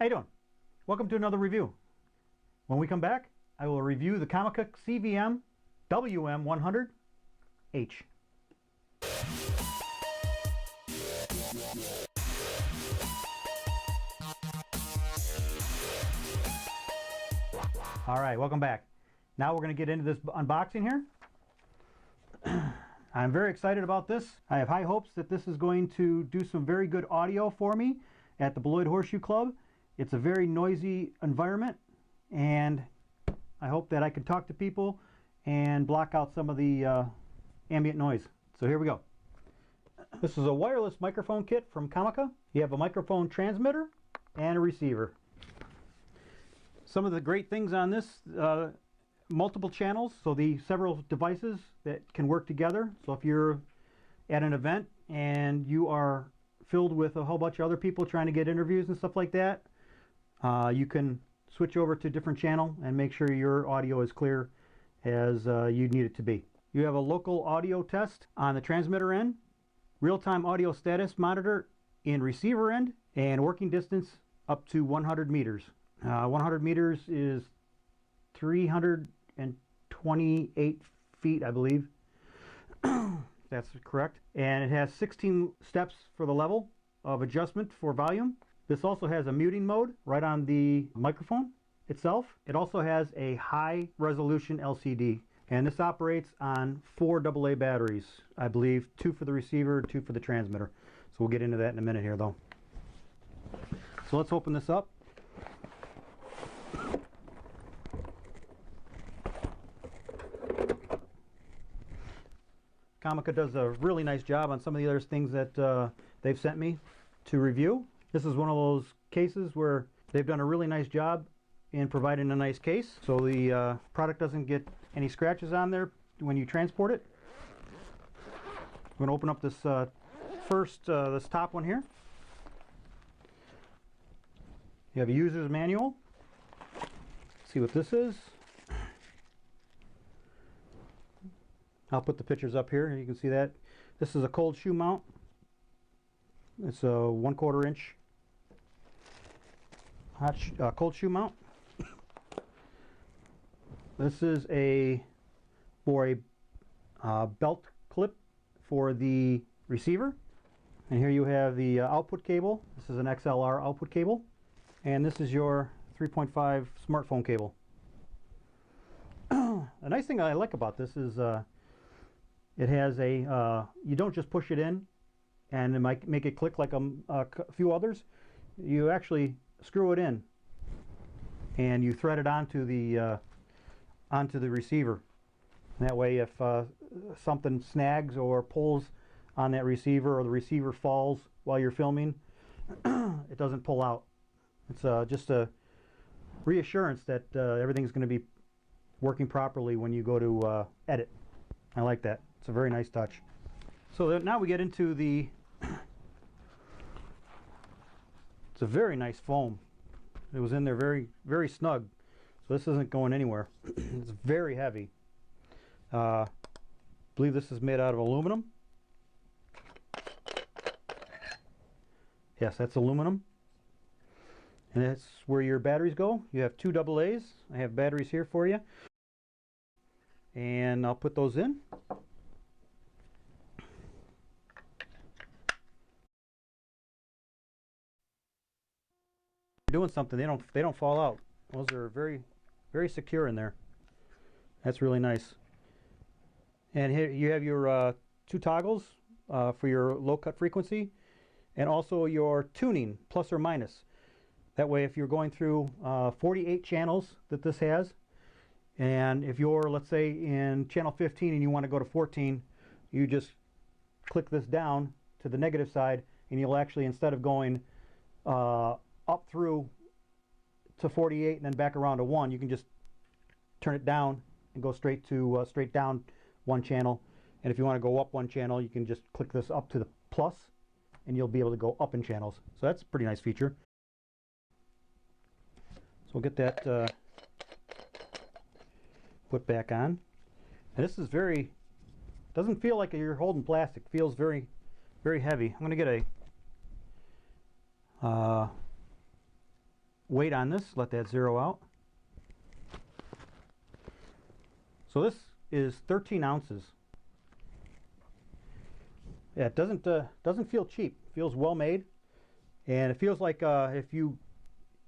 How you doing? Welcome to another review. When we come back, I will review the Comica CVM-WM100 H. Alright, welcome back. Now we're going to get into this unboxing here. I'm very excited about this. I have high hopes that this is going to do some very good audio for me at the Beloit Horseshoe Club. It's a very noisy environment, and I hope that I can talk to people and block out some of the ambient noise. So here we go. This is a wireless microphone kit from Comica. You have a microphone transmitter and a receiver. Some of the great things on this, multiple channels, so the several devices that can work together. So if you're at an event and you are filled with a whole bunch of other people trying to get interviews and stuff like that, you can switch over to a different channel and make sure your audio is clear as you need it to be. You have a local audio test on the transmitter end, real-time audio status monitor in receiver end, and working distance up to 100 meters. 100 meters is 328 feet, I believe. That's correct. And it has 16 steps for the level of adjustment for volume. This also has a muting mode right on the microphone itself. It also has a high resolution LCD, and this operates on 4 AA batteries, I believe, 2 for the receiver, 2 for the transmitter. So we'll get into that in a minute here though. So let's open this up. Comica does a really nice job on some of the other things that they've sent me to review. This is one of those cases where they've done a really nice job in providing a nice case, so the product doesn't get any scratches on there when you transport it. I'm going to open up this this top one here. You have a user's manual. Let's see what this is. I'll put the pictures up here. You can see that. This is a cold shoe mount. It's a 1/4 inch cold shoe mount. This is for a belt clip for the receiver. And here you have the output cable. This is an XLR output cable. And this is your 3.5 smartphone cable. The nice thing I like about this is it has you don't just push it in and it might make it click like a few others. You actually screw it in and you thread it onto the receiver. And that way, if something snags or pulls on that receiver, or the receiver falls while you're filming, it doesn't pull out. It's just a reassurance that everything's going to be working properly when you go to edit. I like that. It's a very nice touch. So now we get into the it's a very nice foam. It was in there very, very snug. So this isn't going anywhere. It's very heavy. I believe this is made out of aluminum. Yes, that's aluminum. And that's where your batteries go. You have 2 AA's. I have batteries here for you. And I'll put those in. Doing something, they don't fall out. Those are very, very secure in there. That's really nice. And here you have your 2 toggles for your low cut frequency, and also your tuning, plus or minus. That way, if you're going through 48 channels that this has, and if you're, let's say, in channel 15 and you want to go to 14, you just click this down to the negative side, and you'll actually, instead of going up through to 48 and then back around to 1, you can just turn it down and go straight to straight down 1 channel. And if you want to go up 1 channel, you can just click this up to the plus, and you'll be able to go up in channels. So that's a pretty nice feature. So we'll get that put back on. And this is doesn't feel like you're holding plastic. It feels very, very heavy. I'm going to get a weight on this, let that zero out. So this is 13 ounces. Yeah, it doesn't feel cheap. It feels well made, and it feels like if you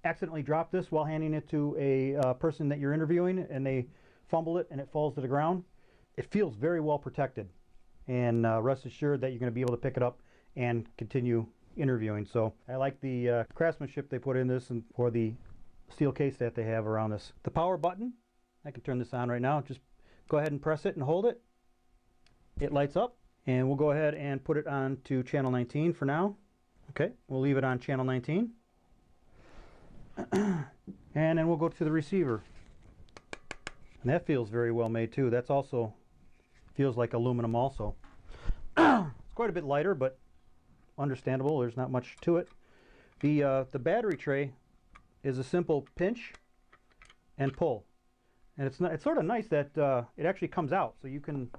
accidentally drop this while handing it to a person that you're interviewing and they fumble it and it falls to the ground, it feels very well protected. And rest assured that you're going to be able to pick it up and continue interviewing. So I like the craftsmanship they put in this and for the steel case that they have around this. The power button, I can turn this on right now. Just go ahead and press it and hold it. It lights up, and we'll go ahead and put it on to channel 19 for now. Okay, we'll leave it on channel 19. And then we'll go to the receiver. And that feels very well made too. That's also feels like aluminum also. It's quite a bit lighter, but understandable. There's not much to it. The battery tray is a simple pinch and pull. And it's sort of nice that it actually comes out, so you can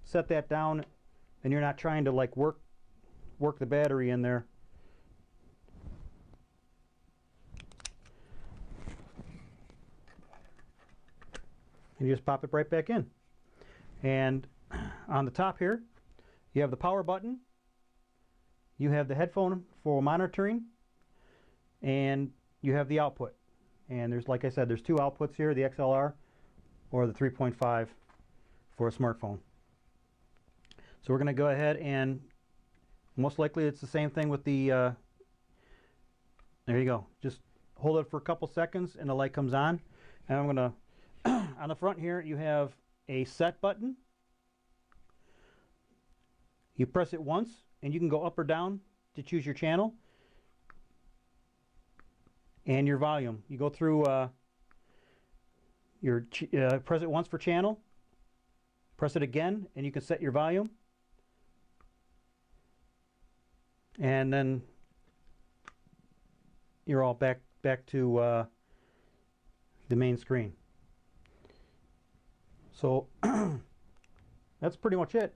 set that down and you're not trying to like work the battery in there. And you just pop it right back in. And on the top here, you have the power button, you have the headphone for monitoring, and you have the output. And there's, like I said, there's two outputs here, the XLR or the 3.5 for a smartphone. So we're going to go ahead and most likely it's the same thing with the, there you go. Just hold it for a couple seconds and the light comes on. And I'm going to, on the front here, you have a set button. You press it once and you can go up or down to choose your channel and your volume. You go through press it once for channel, press it again, and you can set your volume. And then you're all back to the main screen. So that's pretty much it.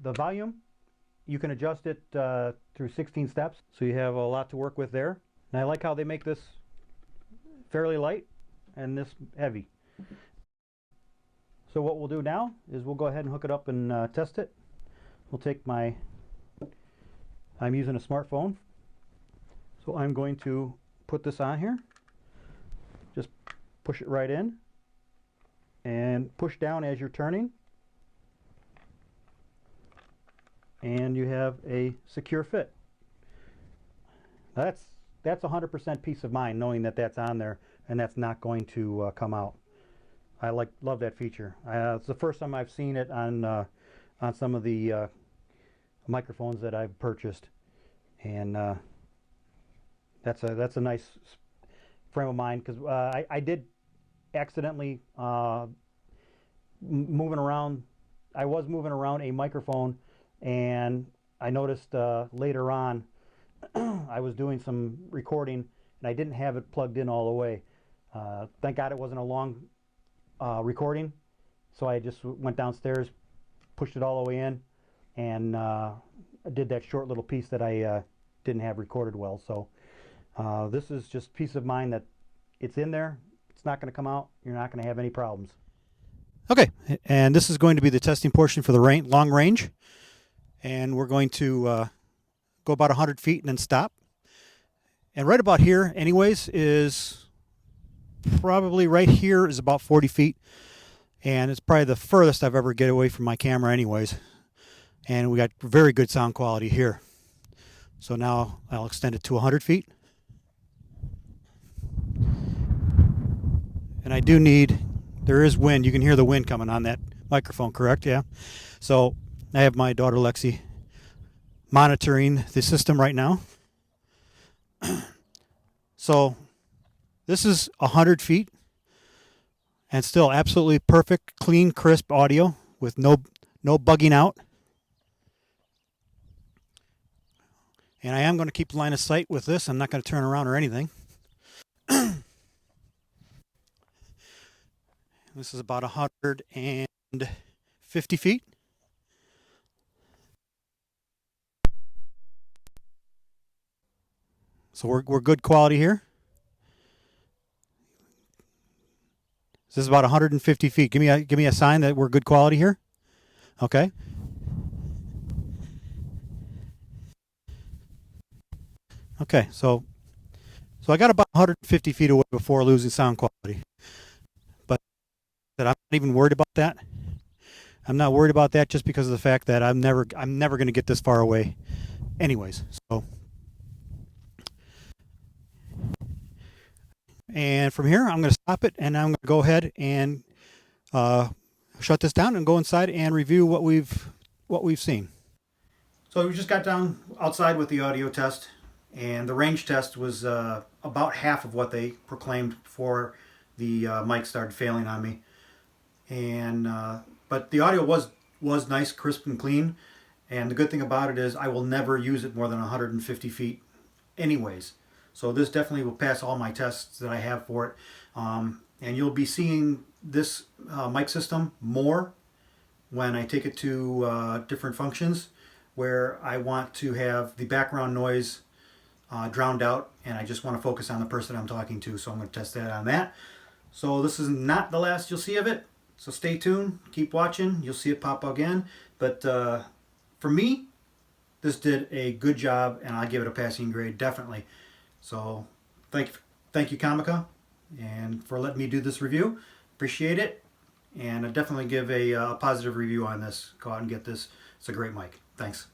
The volume, you can adjust it through 16 steps, so you have a lot to work with there. And I like how they make this fairly light and this heavy. So what we'll do now is we'll go ahead and hook it up and test it. We'll take I'm using a smartphone, so I'm going to put this on here. Just push it right in and push down as you're turning. And you have a secure fit. That's 100% peace of mind knowing that that's on there and that's not going to come out. I love that feature. It's the first time I've seen it on some of the microphones that I've purchased, and that's a nice frame of mind, because I did accidentally moving around. I was moving around a microphone, and I noticed later on I was doing some recording and I didn't have it plugged in all the way. Thank God it wasn't a long recording, so I just went downstairs, pushed it all the way in, and did that short little piece that I didn't have recorded well. So this is just peace of mind that it's in there, it's not going to come out, you're not going to have any problems. Okay, and this is going to be the testing portion for the long range, and we're going to go about 100 feet and then stop. And right about here anyways is probably right here is about 40 feet, and it's probably the furthest I've ever get away from my camera anyways. And we got very good sound quality here. So now I'll extend it to 100 feet. And I do need, there is wind. You can hear the wind coming on that microphone, correct? Yeah. So I have my daughter Lexi monitoring the system right now. So this is 100 feet and still absolutely perfect, clean, crisp audio with no bugging out. And I am going to keep line of sight with this. I'm not going to turn around or anything. This is about 150 feet. So we're good quality here. This is about 150 feet. Give me a sign that we're good quality here. Okay. Okay, so I got about 150 feet away before losing sound quality. But I'm not even worried about that. I'm not worried about that just because of the fact that I'm never going to get this far away anyways. So, and from here I'm going to stop it, and I'm going to go ahead and shut this down and go inside and review what we've seen. So we just got down outside with the audio test, and the range test was about half of what they proclaimed before the mic started failing on me. And but the audio was nice, crisp, and clean. And the good thing about it is I will never use it more than 150 feet anyways. So this definitely will pass all my tests that I have for it. And you'll be seeing this mic system more when I take it to different functions where I want to have the background noise drowned out, and I just want to focus on the person I'm talking to. So I'm going to test that on that. So this is not the last you'll see of it. So stay tuned, keep watching, you'll see it pop again. But for me, this did a good job, and I give it a passing grade, definitely. So thank you Comica, and for letting me do this review. Appreciate it, and I definitely give a positive review on this. Go out and get this. It's a great mic. Thanks.